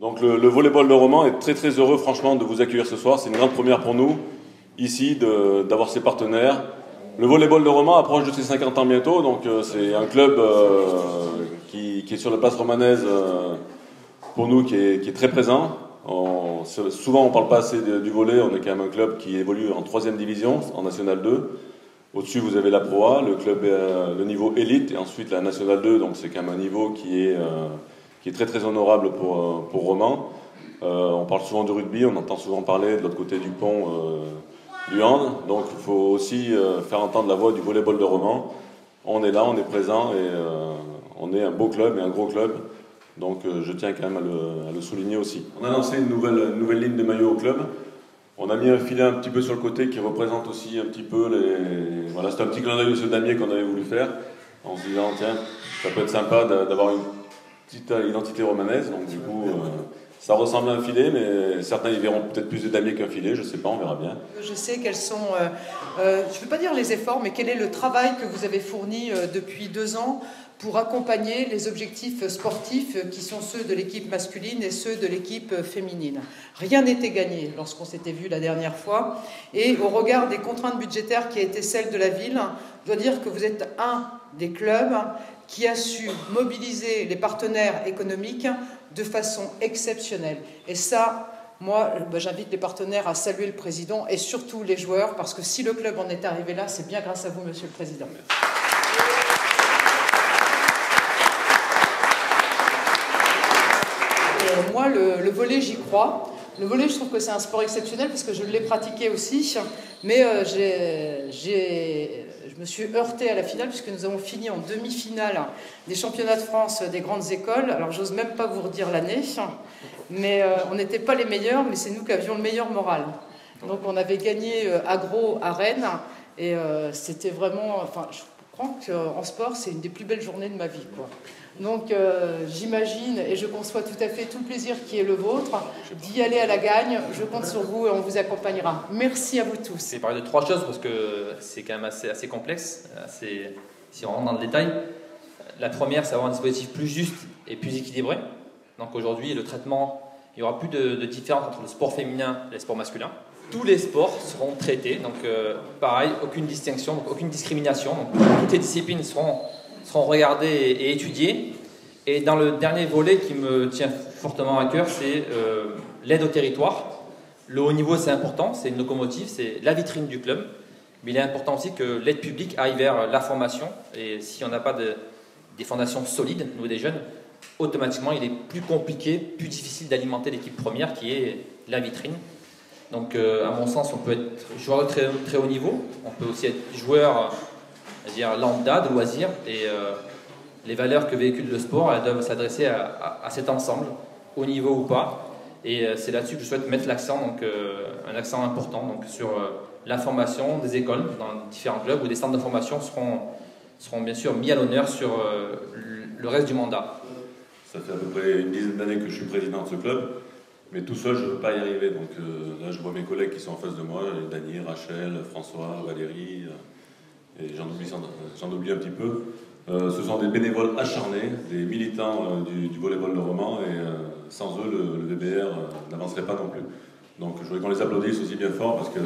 Donc le volleyball de Romans est très heureux franchement de vous accueillir ce soir. C'est une grande première pour nous, ici, d'avoir ces partenaires. Le volleyball de Romans approche de ses 50 ans bientôt, donc c'est un club qui est sur la place romanaise pour nous qui est très présent. Souvent on ne parle pas assez du volley, on est quand même un club qui évolue en 3e division, en National 2. Au-dessus vous avez la Pro A, le club le niveau élite, et ensuite la National 2, donc c'est quand même un niveau qui est très honorable pour Romans. On parle souvent de rugby, on entend souvent parler de l'autre côté du pont du hand, donc il faut aussi faire entendre la voix du volleyball de Romans. On est là, on est présent et on est un beau club et un gros club, donc je tiens quand même à le souligner aussi. On a lancé une nouvelle ligne de maillots au club. On a mis un filet un petit peu sur le côté qui représente aussi un petit peu les... Voilà, c'est un petit clin d'œil de ce damier qu'on avait voulu faire, en se disant tiens, ça peut être sympa d'avoir une petite identité romanaise, donc du coup ça ressemble à un filet, mais certains y verront peut-être plus de damiers qu'un filet, je sais pas, on verra bien. Je sais quels sont, je ne veux pas dire les efforts, mais quel est le travail que vous avez fourni depuis 2 ans pour accompagner les objectifs sportifs qui sont ceux de l'équipe masculine et ceux de l'équipe féminine. Rien n'était gagné lorsqu'on s'était vu la dernière fois, et au regard des contraintes budgétaires qui a été celle de la ville, je dois dire que vous êtes un des clubs qui a su mobiliser les partenaires économiques de façon exceptionnelle. Et ça, moi, j'invite les partenaires à saluer le président et surtout les joueurs, parce que si le club en est arrivé là, c'est bien grâce à vous, monsieur le président. Moi, le volley, j'y crois. Le volley, je trouve que c'est un sport exceptionnel parce que je l'ai pratiqué aussi, mais je me suis heurtée à la finale puisque nous avons fini en demi-finale des championnats de France des grandes écoles. Alors, j'ose même pas vous redire l'année, mais on n'était pas les meilleurs, mais c'est nous qui avions le meilleur moral. Donc, on avait gagné Agro à Rennes et c'était vraiment... Enfin, je crois qu'en sport, c'est une des plus belles journées de ma vie, quoi. Donc j'imagine et je conçois tout à fait tout le plaisir qui est le vôtre d'y aller à la gagne. Je compte sur vous et on vous accompagnera. Merci à vous tous. Je vais parler de 3 choses parce que c'est quand même assez complexe, si on rentre dans le détail. La première, c'est avoir un dispositif plus juste et plus équilibré. Donc aujourd'hui, le traitement, il n'y aura plus de différence entre le sport féminin et le sport masculin. Tous les sports seront traités, donc pareil, aucune distinction, donc aucune discrimination. Donc, toutes les disciplines seront regardées et étudiées. Et dans le dernier volet qui me tient fortement à cœur, c'est l'aide au territoire. Le haut niveau, c'est important, c'est une locomotive, c'est la vitrine du club. Mais il est important aussi que l'aide publique aille vers la formation. Et si on n'a pas des fondations solides, nous des jeunes, automatiquement, il est plus compliqué, plus difficile d'alimenter l'équipe première qui est la vitrine. Donc, à mon sens, on peut être joueur de très haut niveau, on peut aussi être joueur lambda, de loisirs, et les valeurs que véhicule le sport, elles doivent s'adresser à cet ensemble, haut niveau ou pas. Et c'est là-dessus que je souhaite mettre l'accent, donc un accent important donc, sur la formation des écoles dans différents clubs, où des centres de formation seront bien sûr mis à l'honneur sur le reste du mandat. Ça fait à peu près une dizaine d'années que je suis président de ce club. Mais tout seul, je ne veux pas y arriver. Donc là, je vois mes collègues qui sont en face de moi, Dany, Rachel, François, Valérie, et j'en oublie un petit peu. Ce sont des bénévoles acharnés, des militants du volleyball de Romans, et sans eux, le VBR n'avancerait pas non plus. Donc je voudrais qu'on les applaudisse aussi bien fort, parce que...